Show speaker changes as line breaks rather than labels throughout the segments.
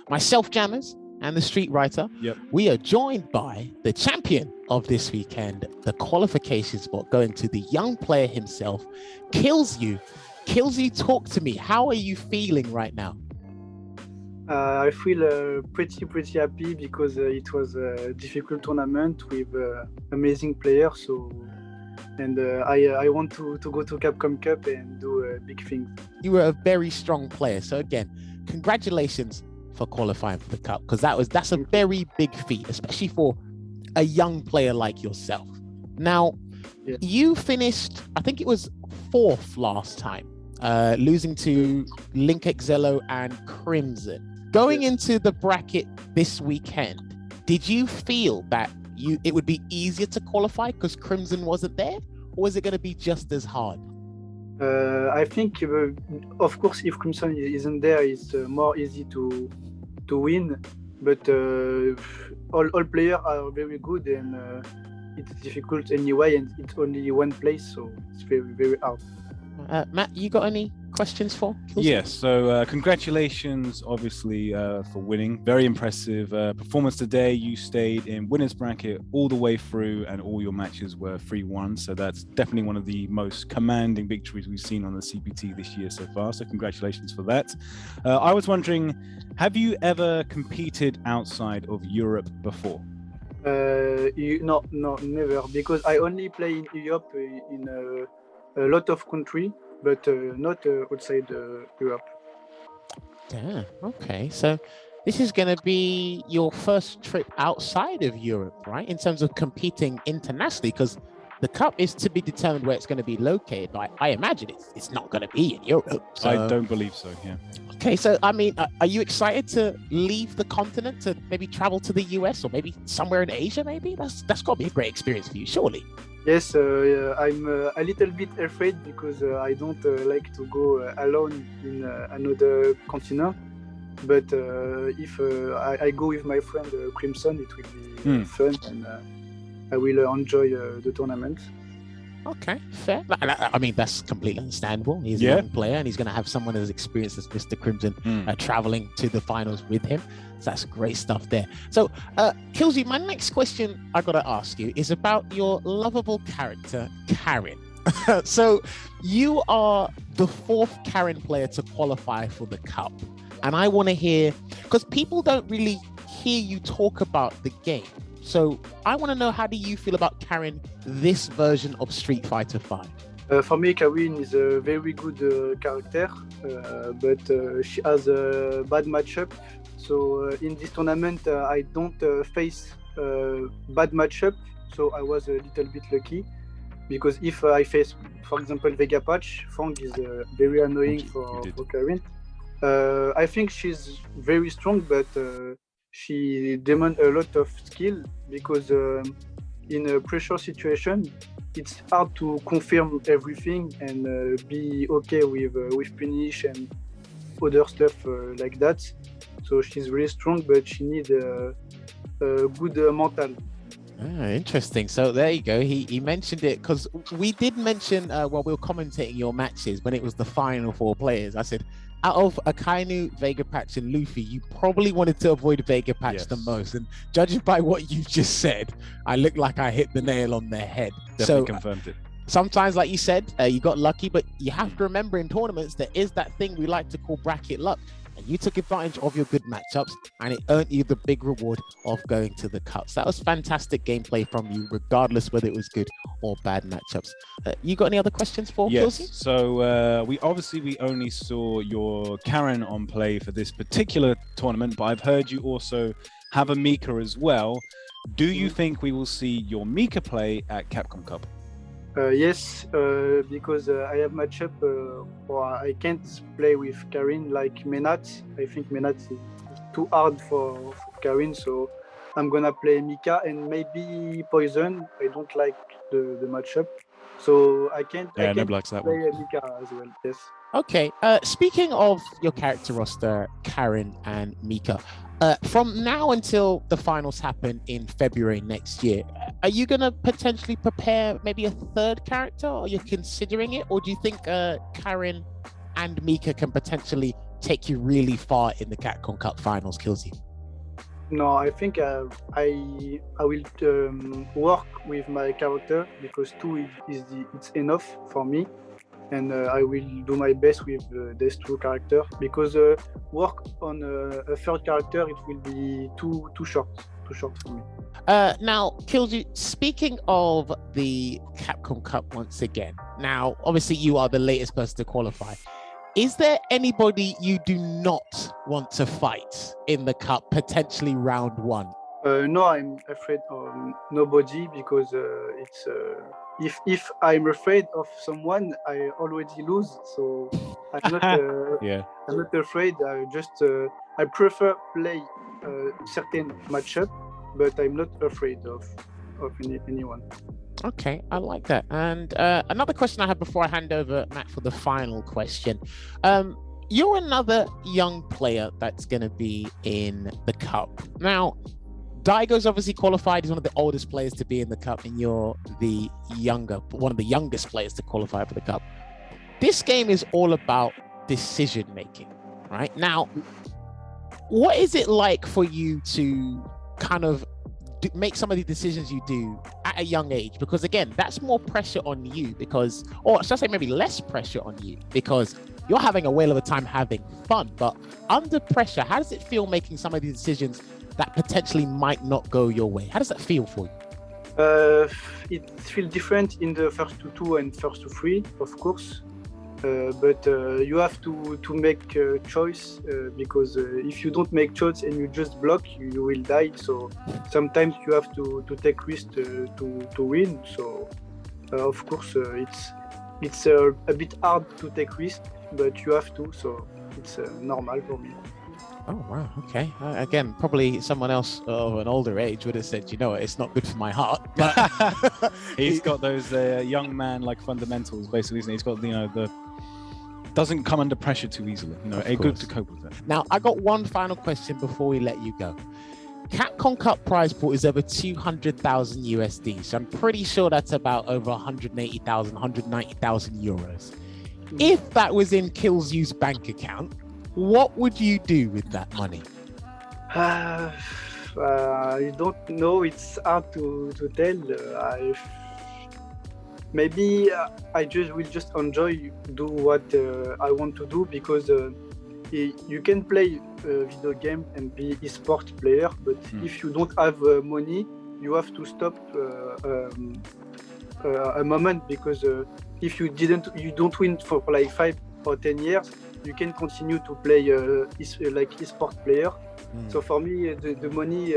myself, Jammerz, and the Street Writer.
Yep.
We are joined by the champion of this weekend, the qualification spot going to the young player himself, Kilzyou. Kilzyou, talk to me. How are you feeling right now?
I feel pretty happy because it was a difficult tournament with amazing players. So, and I want to go to Capcom Cup and do big things.
You were a very strong player. So again, congratulations for qualifying for the Cup, because that's a very big feat, especially for a young player like yourself. Now, you finished, I think it was 4th last time, losing to Link Excello and Crimson. Going into the bracket this weekend, did you feel that it would be easier to qualify because Crimson wasn't there, or was it going to be just as hard?
I think, of course, if Crimson isn't there, it's more easy to win. But all players are very good, and it's difficult anyway, and it's only one place, so it's very hard.
Matt, you got any questions for Kilzyou?
Yes, so congratulations, obviously, for winning. Very impressive performance today. You stayed in winner's bracket all the way through, and all your matches were 3-1. So that's definitely one of the most commanding victories we've seen on the CPT this year so far. So congratulations for that. I was wondering, have you ever competed outside of Europe before?
No, never, because I only play in Europe in a lot of countries, but not outside Europe.
Yeah, okay. So this is going to be your first trip outside of Europe, right? In terms of competing internationally, because the Cup is to be determined where it's going to be located. I imagine it's not going to be in Europe. So...
I don't believe so, yeah.
Okay, so I mean, are you excited to leave the continent to maybe travel to the US or maybe somewhere in Asia? Maybe that's got to be a great experience for you, surely.
Yes, I'm a little bit afraid because I don't like to go alone in another continent. But if I go with my friend Crimson, it will be fun, and I will enjoy the tournament.
Okay, fair. I mean, that's completely understandable. He's a young player, and he's going to have someone as experienced as Mr. Crimson traveling to the finals with him. So that's great stuff there. So, Kilzyou, my next question I got to ask you is about your lovable character, Karin. So, you are the 4th Karin player to qualify for the Cup. And I want to hear, because people don't really hear you talk about the game. So I want to know, how do you feel about Karin, this version of Street Fighter V?
For me, Karin is a very good character, but she has a bad matchup. So in this tournament, I don't face bad matchup. So I was a little bit lucky, because if I face, for example, Vega Patch, Fang is very annoying for Karin. I think she's very strong, but she demands a lot of skill, because in a pressure situation, it's hard to confirm everything and be okay with finish and other stuff like that. So she's really strong, but she needs a good mental.
Interesting. So there you go. He mentioned it, because we did mention while we were commentating your matches when it was the final 4 players. I said, out of Akainu, Vega Patch, and Luffy, you probably wanted to avoid Vega Patch the most. And judging by what you just said, I look like I hit the nail on the head.
Definitely confirmed it.
Sometimes, like you said, you got lucky, but you have to remember in tournaments, there is that thing we like to call bracket luck. And you took advantage of your good matchups, and it earned you the big reward of going to the Cups. That was fantastic gameplay from you, regardless whether it was good or bad matchups. You got any other questions for Kilzyou?
Yes. So we only saw your Karin on play for this particular tournament, but I've heard you also have a Mika as well. Do you think we will see your Mika play at Capcom Cup?
Yes, because I have matchup, or I can't play with Karin like Menat. I think Menat is too hard for Karin, so I'm gonna play Mika and maybe Poison. I don't like the matchup, so I can't play Mika as well. Yes.
Okay. Speaking of your character roster, Karin and Mika, from now until the finals happen in February next year, are you going to potentially prepare maybe a 3rd character, or you're considering it? Or do you think Karin and Mika can potentially take you really far in the Capcom Cup finals, Kilzyou?
No, I think I will work with my character because 2 it's enough for me, and I will do my best with these 2 characters because work on a third character it will be too short for me.
Now, Kilzyou, speaking of the Capcom Cup once again, now obviously you are the latest person to qualify. Is there anybody you do not want to fight in the cup, potentially round 1?
No, I'm afraid of nobody because it's if I'm afraid of someone, I already lose. So I'm not I'm not afraid. I prefer play certain matchup, but I'm not afraid of anyone.
Okay, I like that. And another question I have before I hand over, Matt, for the final question. You're another young player that's going to be in the cup. Now, Daigo's obviously qualified. He's one of the oldest players to be in the cup, and you're one of the youngest players to qualify for the cup. This game is all about decision making, right? Now, what is it like for you to kind of make some of the decisions you do at a young age? Because again, that's more pressure on you or should I say maybe less pressure on you because you're having a whale of a time having fun, but under pressure, how does it feel making some of these decisions that potentially might not go your way? How does that feel for you?
It feels different in the first 2 and first 3, of course. But you have to make a choice because if you don't make choice and you just block, you will die. So sometimes you have to take risk to win. So of course it's a bit hard to take risk, but you have to. So it's normal for me.
Oh, wow. Okay. Again, probably someone else of an older age would have said, you know what, it's not good for my heart. But
he's got those young man like fundamentals, basically, isn't he? He's got, the doesn't come under pressure too easily. Good to cope with it.
Now, I got one final question before we let you go. Capcom Cup prize pool is over 200,000 USD. So I'm pretty sure that's about over 180,000, 190,000 euros. If that was in Kilzyou's bank account, what would you do with that money?
I don't know. It's hard to tell. Maybe I will just enjoy do what I want to do because you can play a video game and be esport player, but if you don't have money, you have to stop a moment because if you don't win for like 5 or 10 years, you can continue to play like esport player. So for me, the money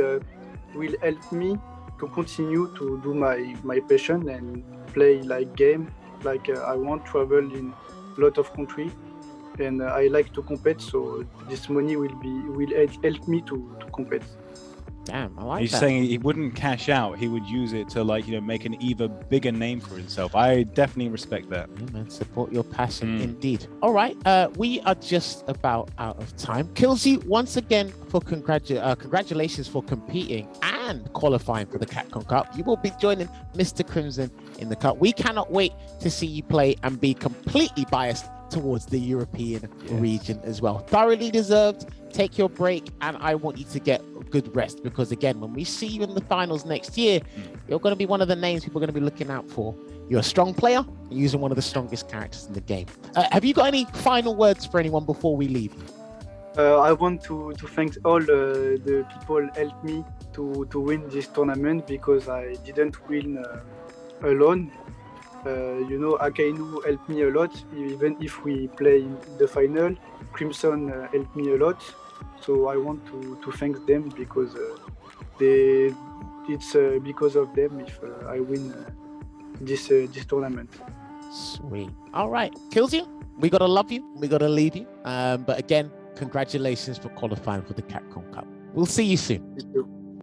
will help me to continue to do my passion and play like game. Like I want to travel in a lot of country, and I like to compete. So this money will help me to compete.
Damn, I like
He's
that.
saying he wouldn't cash out. He would use it to make an even bigger name for himself. I definitely respect that.
Yeah, man, support your passion indeed. All right, we are just about out of time. Kilzyou, once again, for congratulations for competing and qualifying for the Capcom Cup. You will be joining Mr. Crimson in the Cup. We cannot wait to see you play and be completely biased towards the European region as well. Thoroughly deserved. Take your break, and I want you to get good rest because again, when we see you in the finals next year, you're going to be one of the names people are going to be looking out for. You're a strong player, you're using one of the strongest characters in the game. Have you got any final words for anyone before we leave?
I want to thank all the people helped me to win this tournament because I didn't win alone. Akainu helped me a lot, even if we play in the final. Crimson helped me a lot. So I want to thank them because it's because of them if I win this tournament.
Sweet. All right, Kilzyou, we gotta love you, we gotta leave you. But again, congratulations for qualifying for the Capcom Cup. We'll see you soon.
Thank you.